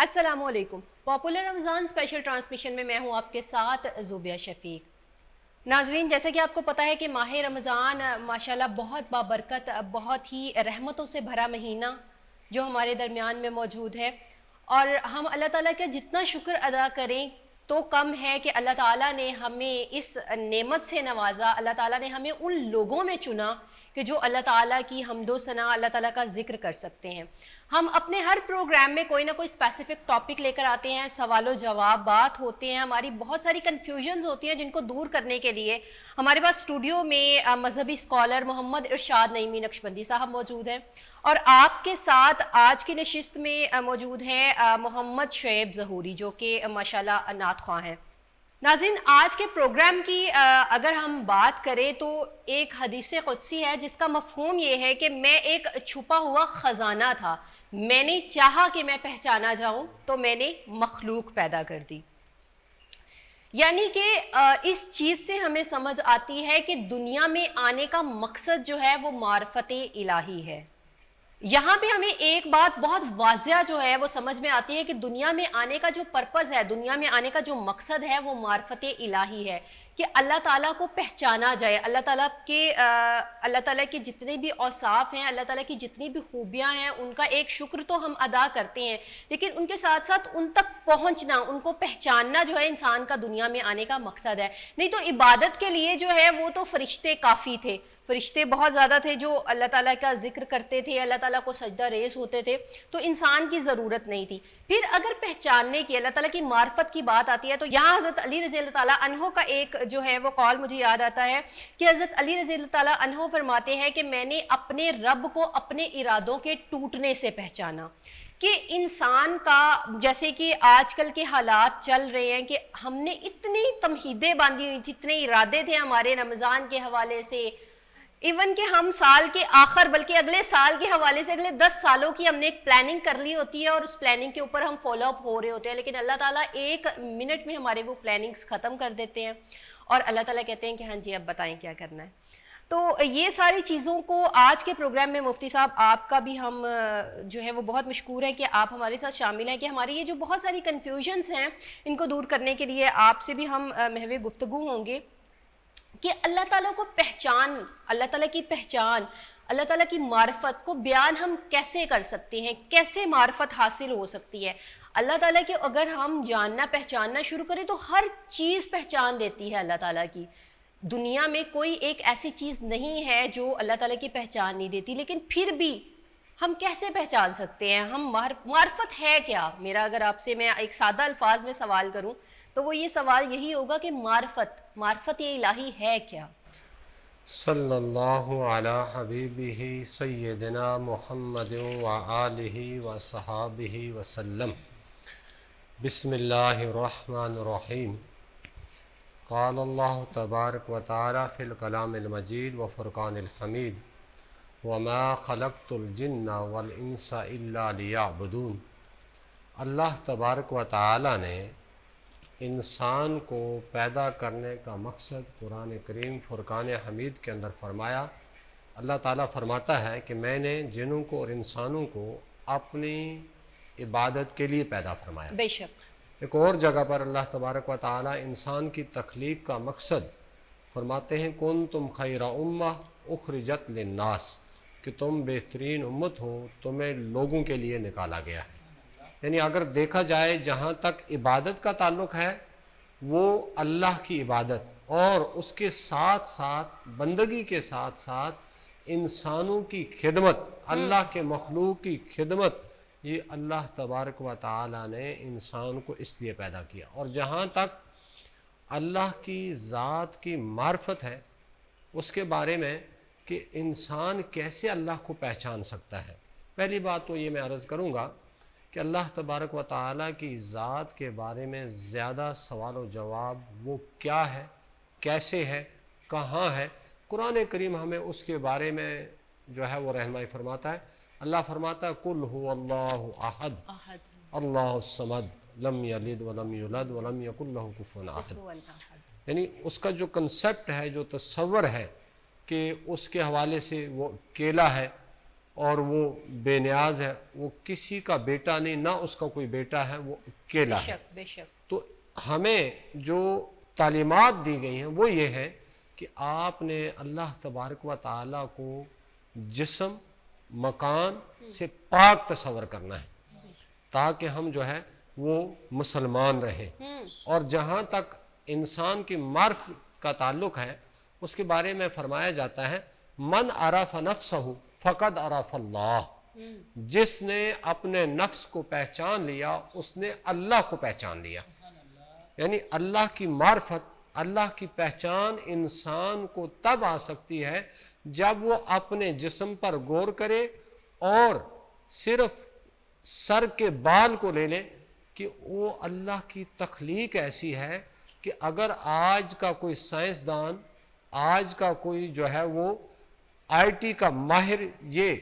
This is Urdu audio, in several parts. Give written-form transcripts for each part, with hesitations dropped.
السلام علیکم. پاپولر رمضان اسپیشل ٹرانسمیشن میں ہوں آپ کے ساتھ زوبیہ شفیق. ناظرین، جیسا کہ آپ کو پتہ ہے کہ ماہ رمضان ماشاءاللہ بہت بابرکت، بہت ہی رحمتوں سے بھرا مہینہ جو ہمارے درمیان میں موجود ہے، اور ہم اللہ تعالیٰ کا جتنا شکر ادا کریں تو کم ہے کہ اللہ تعالیٰ نے ہمیں اس نعمت سے نوازا. اللہ تعالیٰ نے ہمیں ان لوگوں میں چنا کہ جو اللہ تعالیٰ کی حمد و ثنا، اللہ تعالیٰ کا ذکر کر سکتے ہیں. ہم اپنے ہر پروگرام میں کوئی نہ کوئی اسپیسیفک ٹاپک لے کر آتے ہیں، سوال و جواب بات ہوتے ہیں، ہماری بہت ساری کنفیوژنز ہوتی ہیں جن کو دور کرنے کے لیے ہمارے پاس اسٹوڈیو میں مذہبی اسکالر محمد ارشاد نعیمی نقشبندی صاحب موجود ہیں، اور آپ کے ساتھ آج کی نشست میں موجود ہیں محمد شعیب ظہوری جو کہ ماشاءاللہ نعت خواں ہیں. ناظرین، آج کے پروگرام کی اگر ہم بات کریں تو ایک حدیث قدسی ہے جس کا مفہوم یہ ہے کہ میں ایک چھپا ہوا خزانہ تھا، میں نے چاہا کہ میں پہچانا جاؤں تو میں نے مخلوق پیدا کر دی. یعنی کہ اس چیز سے ہمیں سمجھ آتی ہے کہ دنیا میں آنے کا مقصد جو ہے وہ معرفت الہی ہے. یہاں پہ ہمیں ایک بات بہت واضح جو ہے وہ سمجھ میں آتی ہے کہ دنیا میں آنے کا جو پرپز ہے، دنیا میں آنے کا جو مقصد ہے وہ معرفت الہی ہے، کہ اللہ تعالیٰ کو پہچانا جائے. اللہ تعالیٰ کے جتنے بھی اوصاف ہیں، اللہ تعالیٰ کی جتنی بھی خوبیاں ہیں، ان کا ایک شکر تو ہم ادا کرتے ہیں، لیکن ان کے ساتھ ساتھ ان تک پہنچنا، ان کو پہچاننا جو ہے انسان کا دنیا میں آنے کا مقصد ہے. نہیں تو عبادت کے لیے جو ہے وہ تو فرشتے کافی تھے، فرشتے بہت زیادہ تھے جو اللہ تعالیٰ کا ذکر کرتے تھے، اللہ تعالیٰ کو سجدہ ریز ہوتے تھے، تو انسان کی ضرورت نہیں تھی. پھر اگر پہچاننے کی، اللہ تعالیٰ کی معرفت کی بات آتی ہے تو یہاں حضرت علی رضی اللہ تعالیٰ عنہ کا ایک جو ہے وہ قول مجھے یاد آتا ہے کہ حضرت علی رضی اللہ تعالیٰ عنہ فرماتے ہیں کہ میں نے اپنے رب کو اپنے ارادوں کے ٹوٹنے سے پہچانا. کہ انسان کا جیسے کہ آج کل کے حالات چل رہے ہیں کہ ہم نے اتنی تمہیدیں باندھی ہوئی تھی، اتنے ارادے تھے ہمارے رمضان کے حوالے سے، ایون کہ ہم سال کے آخر بلکہ اگلے سال کے حوالے سے اگلے 10 سالوں کی ہم نے ایک پلاننگ کر لی ہوتی ہے اور اس پلاننگ کے اوپر ہم فالو اپ ہو رہے ہوتے ہیں، لیکن اللہ تعالیٰ ایک منٹ میں ہمارے وہ پلاننگز ختم کر دیتے ہیں اور اللہ تعالیٰ کہتے ہیں کہ ہاں جی اب بتائیں کیا کرنا ہے. تو یہ ساری چیزوں کو آج کے پروگرام میں مفتی صاحب آپ کا بھی ہم جو ہے وہ بہت مشکور ہے کہ آپ ہمارے ساتھ شامل ہیں، کہ ہماری یہ جو بہت ساری کنفیوژنس ہیں ان کو دور کرنے کے لیے آپ سے بھی ہم محو گفتگو ہوں گے کہ اللہ تعالیٰ کو پہچان، اللہ تعالیٰ کی پہچان، اللہ تعالیٰ کی معرفت کو بیان ہم کیسے کر سکتے ہیں، کیسے معرفت حاصل ہو سکتی ہے. اللہ تعالیٰ کے اگر ہم جاننا پہچاننا شروع کریں تو ہر چیز پہچان دیتی ہے اللہ تعالیٰ کی. دنیا میں کوئی ایک ایسی چیز نہیں ہے جو اللہ تعالیٰ کی پہچان نہیں دیتی، لیکن پھر بھی ہم کیسے پہچان سکتے ہیں؟ ہم معرفت ہے کیا؟ میرا اگر آپ سے میں ایک سادہ الفاظ میں سوال کروں تو وہ یہ سوال یہی ہوگا کہ معرفت الہی ہے کیا؟ صلی اللہ علی حبیبہ سیدنا محمد وآلہ وصحابہ وسلم. بسم اللہ الرحمن الرحیم. قال اللہ تبارک و تعالی فی الکلام المجید وفرقان الحمید وما خلقت الجن والانس الا لیعبدون. اللہ تبارک و تعالی نے انسان کو پیدا کرنے کا مقصد قرآن کریم فرقان حمید کے اندر فرمایا. اللہ تعالیٰ فرماتا ہے کہ میں نے جنوں کو اور انسانوں کو اپنی عبادت کے لیے پیدا فرمایا. بے شک. ایک اور جگہ پر اللہ تبارک و تعالیٰ انسان کی تخلیق کا مقصد فرماتے ہیں کنتم خیر امہ اخرجت للناس، کہ تم بہترین امت ہو، تمہیں لوگوں کے لیے نکالا گیا ہے. یعنی اگر دیکھا جائے جہاں تک عبادت کا تعلق ہے وہ اللہ کی عبادت اور اس کے ساتھ ساتھ بندگی کے ساتھ ساتھ انسانوں کی خدمت، اللہ کے مخلوق کی خدمت، یہ اللہ تبارک و تعالی نے انسان کو اس لیے پیدا کیا. اور جہاں تک اللہ کی ذات کی معرفت ہے اس کے بارے میں کہ انسان کیسے اللہ کو پہچان سکتا ہے، پہلی بات تو یہ میں عرض کروں گا کہ اللہ تبارک و تعالیٰ کی ذات کے بارے میں زیادہ سوال و جواب وہ کیا ہے، کیسے ہے، کہاں ہے، قرآن کریم ہمیں اس کے بارے میں جو ہے وہ رہنمائی فرماتا ہے. اللہ فرماتا ہے قل هو اللہ احد اللہ الصمد لم یلد ولم یولد ولم یکن له کفوا احد. یعنی اس کا جو کنسپٹ ہے، جو تصور ہے کہ اس کے حوالے سے وہ اکیلا ہے، اور وہ بے نیاز ہے، وہ کسی کا بیٹا نہیں، نہ اس کا کوئی بیٹا ہے، وہ اکیلا بے ہے۔ شک بے شک۔ تو ہمیں جو تعلیمات دی گئی ہیں وہ یہ ہے کہ آپ نے اللہ تبارک و تعالیٰ کو جسم مکان سے پاک تصور کرنا ہے تاکہ ہم جو ہے وہ مسلمان رہیں۔ اور جہاں تک انسان کی معرفت کا تعلق ہے اس کے بارے میں فرمایا جاتا ہے من عرف نفسہ فقد عرف اللہ، جس نے اپنے نفس کو پہچان لیا اس نے اللہ کو پہچان لیا۔ یعنی اللہ کی معرفت، اللہ کی پہچان انسان کو تب آ سکتی ہے جب وہ اپنے جسم پر غور کرے اور صرف سر کے بال کو لے لے کہ وہ اللہ کی تخلیق ایسی ہے کہ اگر آج کا کوئی سائنسدان، آج کا کوئی جو ہے وہ آئی ٹی کا ماہر یہ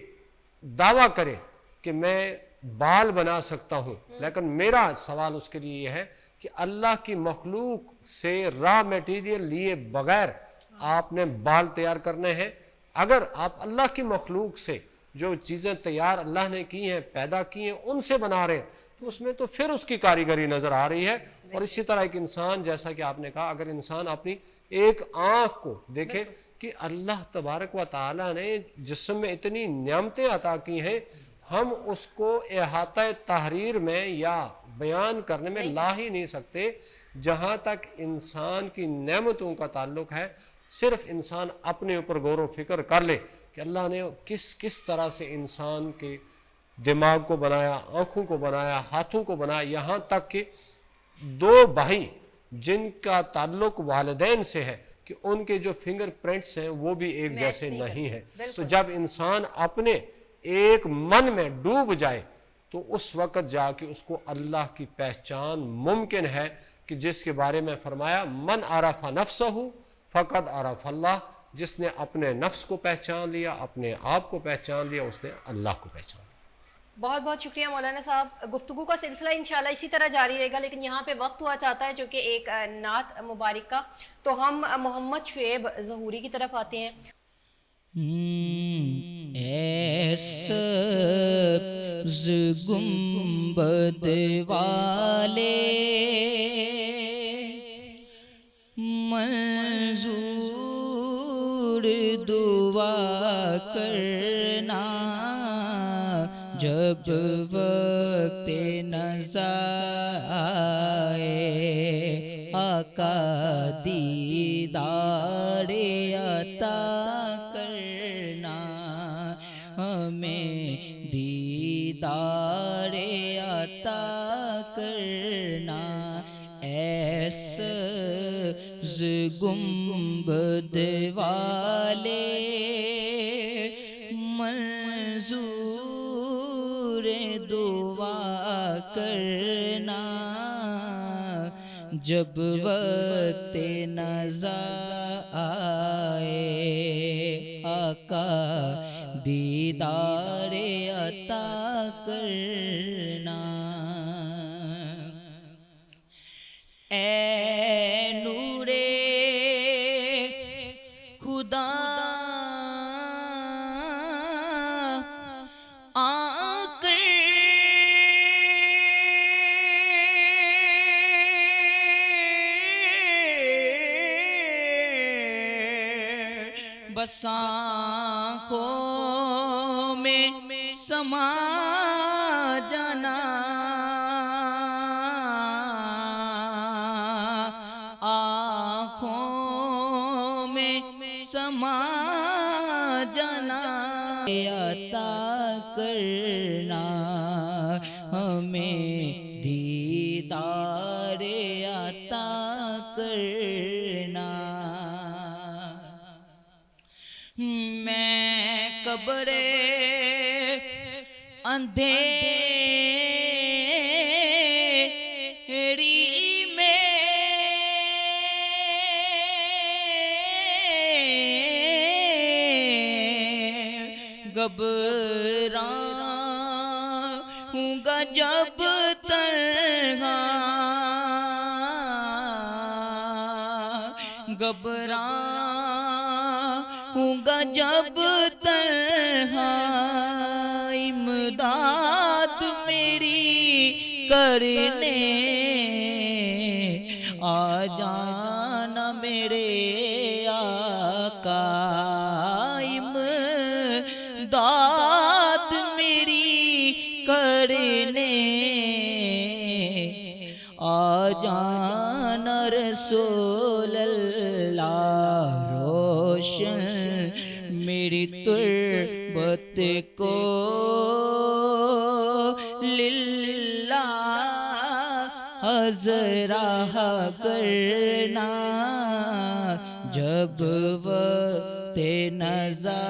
دعویٰ کرے کہ میں بال بنا سکتا ہوں، لیکن میرا سوال اس کے لیے یہ ہے کہ اللہ کی مخلوق سے را میٹیریل لیے بغیر آپ نے بال تیار کرنے ہیں؟ اگر آپ اللہ کی مخلوق سے جو چیزیں تیار اللہ نے کی ہیں، پیدا کی ہیں، ان سے بنا رہے ہیں تو اس میں تو پھر اس کی کاریگری نظر آ رہی ہے۔ اور اسی طرح ایک انسان، جیسا کہ آپ نے کہا، اگر انسان اپنی ایک آنکھ کو دیکھے کہ اللہ تبارک و تعالیٰ نے جسم میں اتنی نعمتیں عطا کی ہیں، ہم اس کو احاطہ تحریر میں یا بیان کرنے میں لا ہی نہیں سکتے۔ جہاں تک انسان کی نعمتوں کا تعلق ہے، صرف انسان اپنے اوپر غور و فکر کر لے کہ اللہ نے کس طرح سے انسان کے دماغ کو بنایا، آنکھوں کو بنایا، ہاتھوں کو بنایا، یہاں تک کہ دو بھائی جن کا تعلق والدین سے ہے کہ ان کے جو فنگر پرنٹس ہیں وہ بھی ایک جیسے نہیں ہیں۔ تو جب انسان اپنے ایک من میں ڈوب جائے تو اس وقت جا کے اس کو اللہ کی پہچان ممکن ہے کہ جس کے بارے میں فرمایا من عرف نفسہ فقد عرف اللہ، جس نے اپنے نفس کو پہچان لیا، اپنے آپ کو پہچان لیا، اس نے اللہ کو پہچان لیا۔ بہت بہت شکریہ مولانا صاحب۔ گفتگو کا سلسلہ انشاءاللہ اسی طرح جاری رہے گا، لیکن یہاں پہ وقت ہوا چاہتا ہے جو کہ ایک نعت مبارک کا، تو ہم محمد شعیب ظہوری کی طرف آتے ہیں۔ اے سبز گنبد والے منظور دعا کرنا، جب وقت نزا آئے آقا دیدار عطا کرنا، ہمیں دیدار عطا کرنا۔ ایسا گنبد والے منظور دعا کرنا، جب وقت نزا آئے آقا دیدار عطا کرنا۔ اے نور خدا آ کر بس آنکھوں میں سما جانا، آنکھوں میں سما جانا، عطا کرنا، ہمیں دیدار عطا کرنا۔ میں قبر اندھیری میں گھبراؤں گا جب تنہا، گھبراؤں ہوں گا جب تنہا امداد میری کرنے آ جانا میرے آقا امداد میری کرنے آ جانا رسول اللہ روشن میری تربت کو للہ ذرا کرنا جب وقت نزا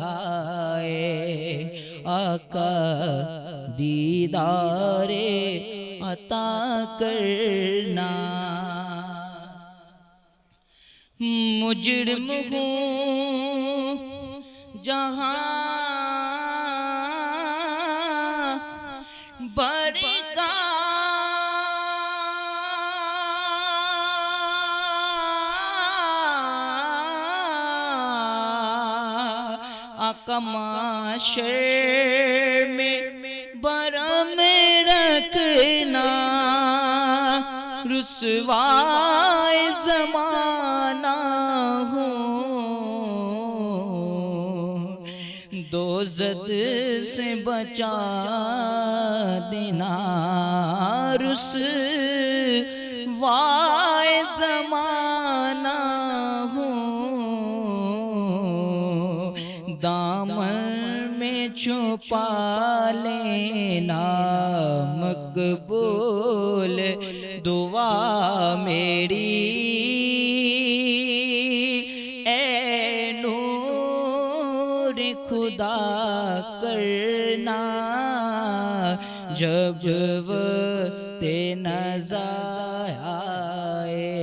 آئے آقا دیدار عطا کرنا مجرم ہوں جہاں بر کا آقا معاشر میں برم رکھنا رسوائے زمانہ ہوں دو زد سے بچا دینا رسوائے زمانہ ہوں دامن میں چھپا لینا مقبول دعا میری اے نور خدا کرنا جب وقت نزا آئے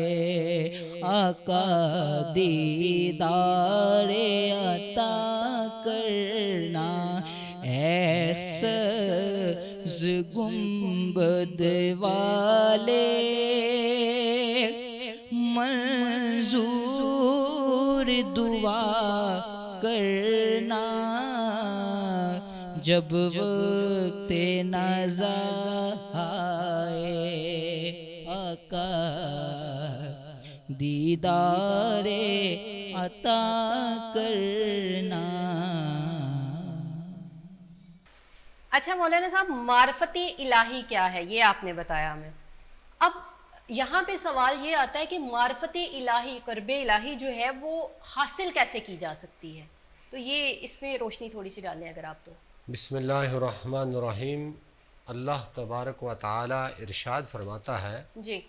آقا دیدار عطا کرنا ایسا گنبد والے منظور دعا کرنا جب وقت نزا آئے آقا دیدار عطا کرنا. اچھا مولانا صاحب، معرفت الہی کیا ہے یہ آپ نے بتایا ہمیں. اب یہاں پہ سوال یہ آتا ہے کہ معرفت الہی، قرب الہی جو ہے وہ حاصل کیسے کی جا سکتی ہے؟ تو یہ اس میں روشنی تھوڑی سی ڈالیں اگر آپ تو. بسم اللہ الرحمن الرحیم. اللہ تبارک و تعالی ارشاد فرماتا ہے جی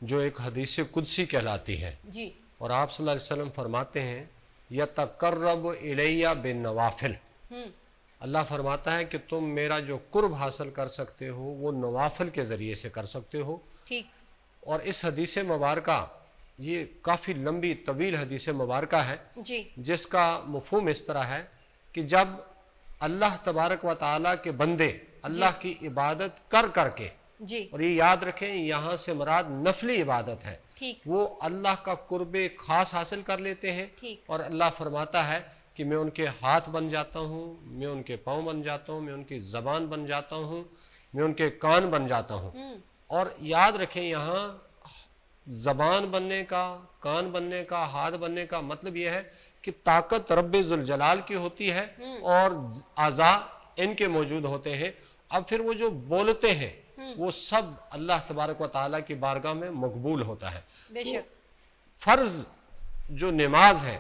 جو ایک حدیث قدسی کہلاتی ہے، جی اور آپ صلی اللہ علیہ وسلم فرماتے ہیں یتقرب الیہ بالنوافل. اللہ فرماتا ہے کہ تم میرا جو قرب حاصل کر سکتے ہو وہ نوافل کے ذریعے سے کر سکتے ہو. ٹھیک. اور اس حدیث مبارکہ، یہ کافی لمبی طویل حدیث مبارکہ ہے جی جس کا مفہوم اس طرح ہے کہ جب اللہ تبارک و تعالیٰ کے بندے اللہ کی عبادت کر کر کے، جی اور یہ یاد رکھیں یہاں سے مراد نفلی عبادت ہے، ٹھیک وہ اللہ کا قرب خاص حاصل کر لیتے ہیں. ٹھیک. اور اللہ فرماتا ہے کہ میں ان کے ہاتھ بن جاتا ہوں، میں ان کے پاؤں بن جاتا ہوں، میں ان کی زبان بن جاتا ہوں، میں ان کے کان بن جاتا ہوں. اور یاد رکھیں یہاں زبان بننے کا، کان بننے کا، ہاتھ بننے کا مطلب یہ ہے کہ طاقت رب ذوالجلال کی ہوتی ہے اور اعضاء ان کے موجود ہوتے ہیں. اب پھر وہ جو بولتے ہیں وہ سب اللہ تبارک و تعالیٰ کی بارگاہ میں مقبول ہوتا ہے. بے شک. فرض جو نماز ہے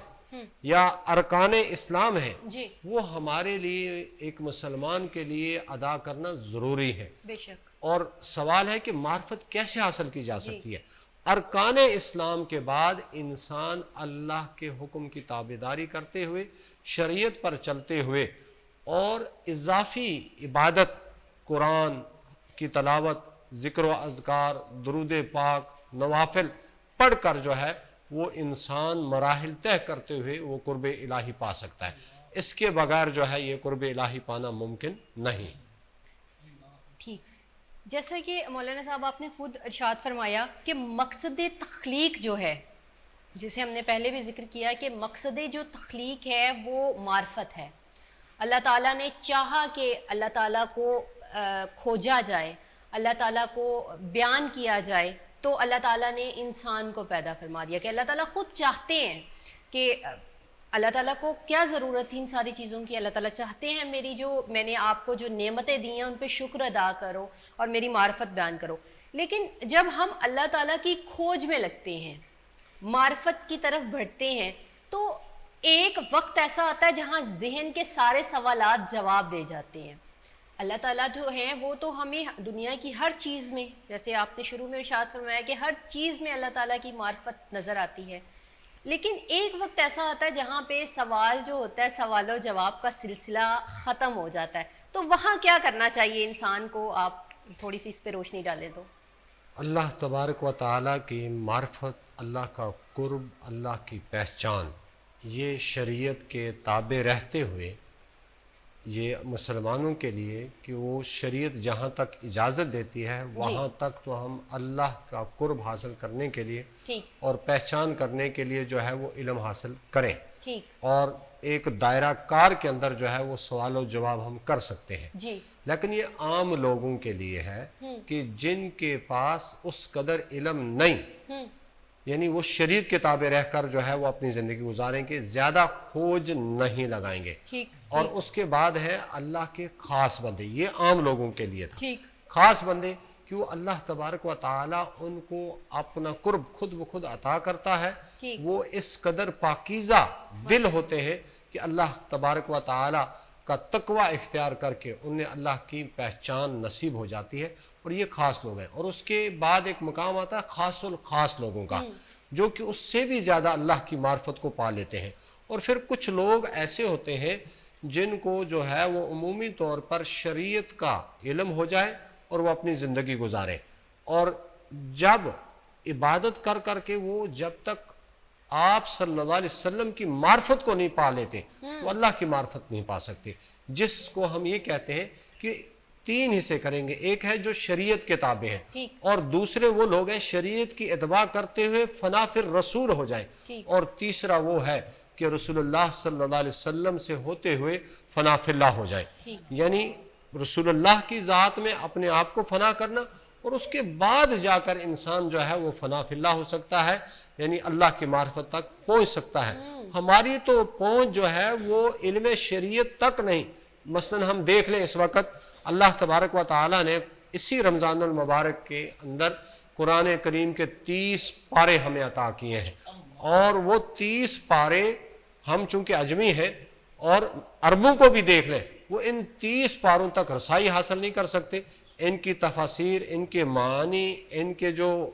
یا ارکان اسلام ہے جی وہ ہمارے لیے، ایک مسلمان کے لیے ادا کرنا ضروری ہے. بے شک. اور سوال ہے کہ معرفت کیسے حاصل کی جا سکتی ہے؟ ارکان اسلام کے بعد انسان اللہ کے حکم کی تابعداری کرتے ہوئے، شریعت پر چلتے ہوئے، اور اضافی عبادت قرآن کی تلاوت، ذکر و اذکار، درود پاک، نوافل پڑھ کر جو ہے وہ انسان مراحل طے کرتے ہوئے وہ قرب الہی پا سکتا ہے. اس کے بغیر جو ہے یہ قرب الہی پانا ممکن نہیں. ٹھیک. جیسا کہ مولانا صاحب آپ نے خود ارشاد فرمایا کہ مقصد تخلیق جو ہے جسے ہم نے پہلے بھی ذکر کیا کہ مقصد جو تخلیق ہے وہ معرفت ہے. اللہ تعالیٰ نے چاہا کہ اللہ تعالیٰ کو کھوجا جائے, اللہ تعالیٰ کو بیان کیا جائے, تو اللہ تعالیٰ نے انسان کو پیدا فرما دیا. کہ اللہ تعالیٰ خود چاہتے ہیں کہ اللہ تعالیٰ کو کیا ضرورت تھی ان ساری چیزوں کی. اللہ تعالیٰ چاہتے ہیں میری جو میں نے آپ کو جو نعمتیں دی ہیں ان پہ شکر ادا کرو اور میری معرفت بیان کرو. لیکن جب ہم اللہ تعالیٰ کی کھوج میں لگتے ہیں, معرفت کی طرف بڑھتے ہیں, تو ایک وقت ایسا آتا ہے جہاں ذہن کے سارے سوالات جواب دے جاتے ہیں. اللہ تعالیٰ جو ہیں وہ تو ہمیں دنیا کی ہر چیز میں, جیسے آپ نے شروع میں ارشاد فرمایا کہ ہر چیز میں اللہ تعالیٰ کی معرفت نظر آتی ہے. لیکن ایک وقت ایسا آتا ہے جہاں پہ سوال جو ہوتا ہے, سوال و جواب کا سلسلہ ختم ہو جاتا ہے. تو وہاں کیا کرنا چاہیے انسان کو؟ آپ تھوڑی سی اس پہ روشنی ڈالیں تو. اللہ تبارک و تعالیٰ کی معرفت, اللہ کا قرب, اللہ کی پہچان, یہ شریعت کے تابع رہتے ہوئے یہ مسلمانوں کے لیے کہ وہ شریعت جہاں تک اجازت دیتی ہے وہاں تک تو ہم اللہ کا قرب حاصل کرنے کے لیے اور پہچان کرنے کے لیے جو ہے وہ علم حاصل کریں, اور ایک دائرہ کار کے اندر جو ہے وہ سوال و جواب ہم کر سکتے ہیں. لیکن یہ عام لوگوں کے لیے ہے کہ جن کے پاس اس قدر علم نہیں, یعنی وہ شریعت کے تابع رہ کر جو ہے وہ اپنی زندگی گزاریں گے, زیادہ کھوج نہیں لگائیں گے. اور اس کے بعد ہے اللہ کے خاص بندے, یہ عام لوگوں کے لیے تھا. خاص بندے کیوں؟ اللہ تبارک و تعالیٰ ان کو اپنا قرب خود بخود عطا کرتا ہے. وہ اس قدر پاکیزہ دل ہوتے ہیں کہ اللہ تبارک و تعالیٰ کا تقوی اختیار کر کے انہیں اللہ کی پہچان نصیب ہو جاتی ہے, اور یہ خاص لوگ ہیں. اور اس کے بعد ایک مقام آتا ہے خاص الخاص لوگوں کا, جو کہ اس سے بھی زیادہ اللہ کی معرفت کو پا لیتے ہیں. اور پھر کچھ لوگ ایسے ہوتے ہیں جن کو جو ہے وہ عمومی طور پر شریعت کا علم ہو جائے اور وہ اپنی زندگی گزاریں, اور جب عبادت کر کر کے وہ جب تک آپ صلی اللہ علیہ وسلم کی معرفت کو نہیں پا لیتے وہ اللہ کی معرفت نہیں پا سکتے. جس کو ہم یہ کہتے ہیں کہ 3 حصے کریں گے, ایک ہے جو شریعت کے تابع ہیں, اور دوسرے وہ لوگ ہیں شریعت کی اتباع کرتے ہوئے فنا فی الرسول ہو جائیں, اور تیسرا وہ ہے کہ رسول اللہ صلی اللہ علیہ وسلم سے ہوتے ہوئے فنا فی اللہ ہو جائیں. یعنی رسول اللہ کی ذات میں اپنے آپ کو فنا کرنا, اور اس کے بعد جا کر انسان جو ہے وہ فنا فی اللہ ہو سکتا ہے, یعنی اللہ کی معرفت تک پہنچ سکتا ہے. ہماری تو پہنچ جو ہے وہ علم شریعت تک نہیں. مثلا ہم دیکھ لیں اس وقت اللہ تبارک و تعالیٰ نے اسی رمضان المبارک کے اندر قرآن کریم کے 30 پارے ہمیں عطا کیے ہیں, اور وہ 30 پارے ہم چونکہ اجمی ہیں اور عربوں کو بھی دیکھ لیں, وہ ان 30 پاروں تک رسائی حاصل نہیں کر سکتے. ان کی تفاسیر, ان کے معنی, ان کے جو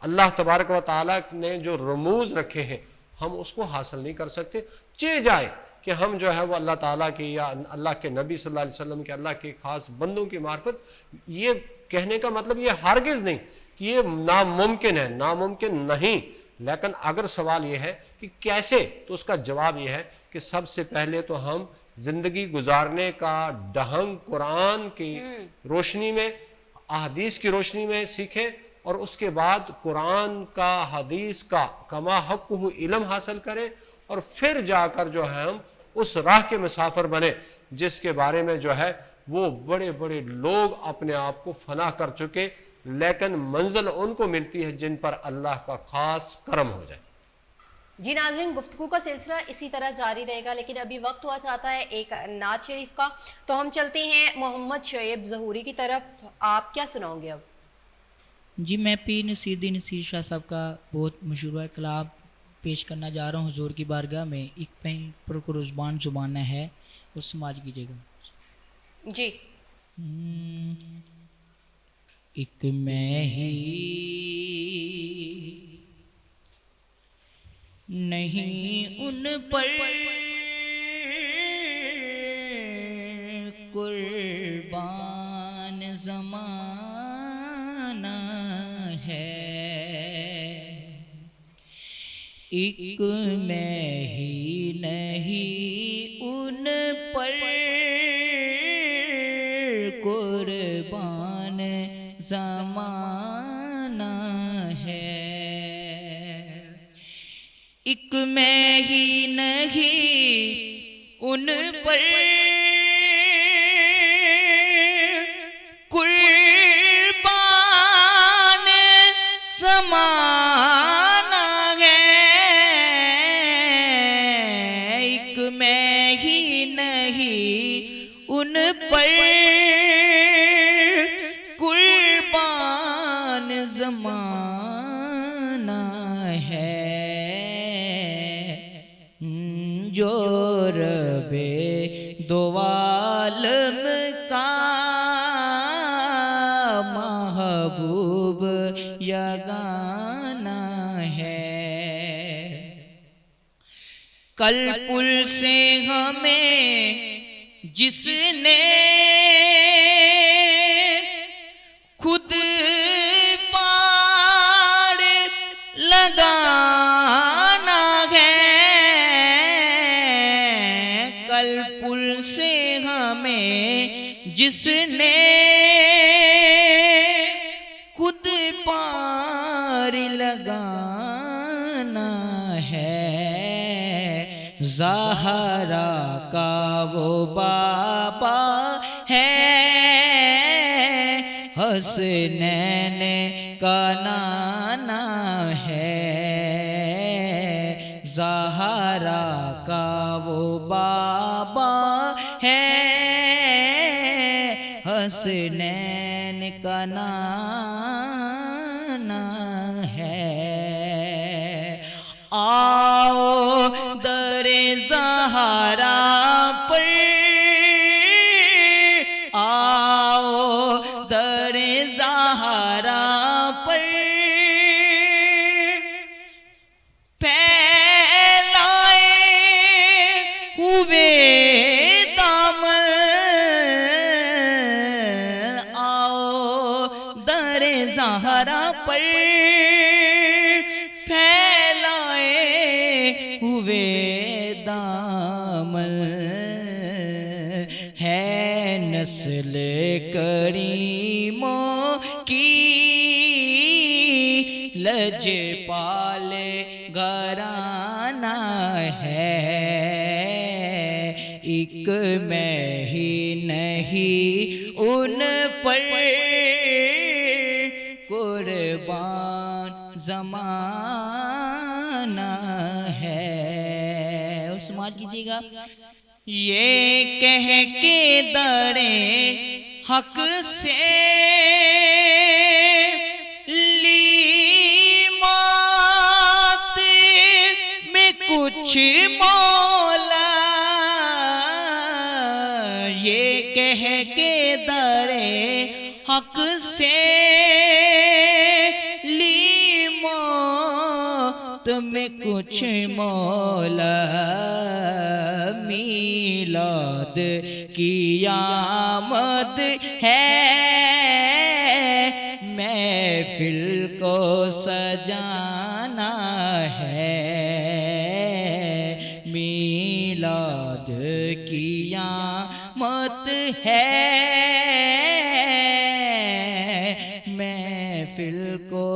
اللہ تبارک و تعالیٰ نے جو رموز رکھے ہیں ہم اس کو حاصل نہیں کر سکتے. چہ جائے کہ ہم جو ہے وہ اللہ تعالیٰ کی یا اللہ کے نبی صلی اللہ علیہ وسلم کے, اللہ کے خاص بندوں کی معرفت, یہ کہنے کا مطلب یہ ہرگز نہیں کہ یہ ناممکن ہے, ناممکن نہیں. لیکن اگر سوال یہ ہے کہ کیسے, تو اس کا جواب یہ ہے کہ سب سے پہلے تو ہم زندگی گزارنے کا ڈھنگ قرآن کی روشنی میں, احادیث کی روشنی میں سیکھیں, اور اس کے بعد قرآن کا, حدیث کا کما حق علم حاصل کریں, اور پھر جا کر جو ہے ہم اس راہ کے مسافر بنے جس کے بارے میں جو ہے وہ بڑے بڑے لوگ اپنے آپ کو فنا کر چکے, لیکن منزل ان کو ملتی ہے جن پر اللہ کا خاص کرم ہو جائے. جی ناظرین, گفتگو کا سلسلہ اسی طرح جاری رہے گا, لیکن ابھی وقت ہوا چاہتا ہے ایک نعت شریف کا, تو ہم چلتے ہیں محمد شعیب ظہوری کی طرف. آپ کیا سناؤ گے اب؟ جی میں پیر نصیر الدین نصیر شاہ صاحب کا بہت مشہور کلام پیش کرنا جا رہا ہوں حضور کی بارگاہ میں. ایک پرقرزبان زبانہ ہے, اس سماج کیجیے گا. جی. ایک میں ہی نہیں ان پر قربان زمانہ ہے, ایک میں ہی نہیں ان پر قربان زمانہ ہے. ایک میں ہی نہیں ان پر قربان زمانہ ہے، ایک میں ہی نہیں ان پر قربان زمانہ ہے، جو رب دو عالم کا محبوب یگانہ ہے۔ کل پل سے ہمیں جس نے خود پار لگانا ہے، کل پل سے ہمیں جس نے خود پار لگانا ہے، زہرا کا وہ بابا ہے، حسنین کا نانا ہے، زہرا کا وہ بابا ہے، حسنین کا نانا ہے۔ آؤ در زہرا پر، آؤ در زہرا پر، پھیلائے ہوئے دامن، آؤ در زہرا پر ہوئے دامن، ہے نسل کریموں کی لجپال گھرانہ ہے، ایک میں ہی نہیں ان پر قربان زمانہ ہے۔ سماعت کیجیے گا، یہ کہہ کے درے حق سے لی موت میں کچھ مولا، یہ کہہ کے درے حق سے میں کچھ مولا، میلاد کی آمد ہے، محفل کو سجانا ہے، میلاد کی آمد ہے، محفل کو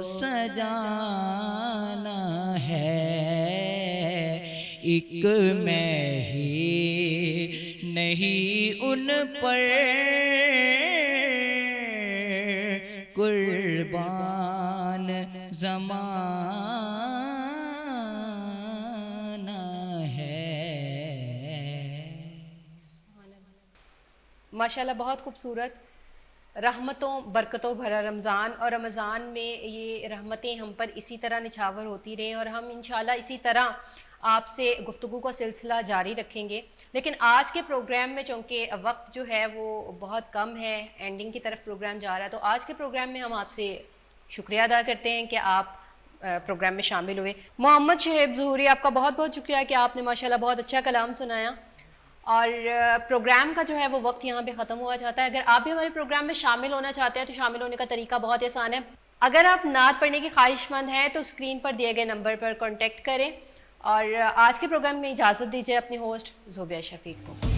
سجانا ہے، ایک میں ہی نہیں ان پر قربان زمانہ ہے۔ ماشاءاللہ بہت خوبصورت، رحمتوں برکتوں بھرا رمضان، اور رمضان میں یہ رحمتیں ہم پر اسی طرح نچھاور ہوتی رہیں، اور ہم انشاءاللہ اسی طرح آپ سے گفتگو کا سلسلہ جاری رکھیں گے۔ لیکن آج کے پروگرام میں چونکہ وقت جو ہے وہ بہت کم ہے، اینڈنگ کی طرف پروگرام جا رہا ہے، تو آج کے پروگرام میں ہم آپ سے شکریہ ادا کرتے ہیں کہ آپ پروگرام میں شامل ہوئے۔ محمد شہیب ظہوری، آپ کا بہت بہت شکریہ کہ آپ نے ماشاءاللہ بہت اچھا کلام سنایا، اور پروگرام کا جو ہے وہ وقت یہاں پہ ختم ہوا جاتا ہے۔ اگر آپ بھی ہمارے پروگرام میں شامل ہونا چاہتے ہیں تو شامل ہونے کا طریقہ بہت آسان ہے۔ اگر آپ نعت پڑھنے کی خواہش مند ہیں تو اسکرین پر دیے گئے نمبر پر کانٹیکٹ کریں، اور آج کے پروگرام میں اجازت دیجیے اپنے ہوسٹ زوبیہ شفیق کو۔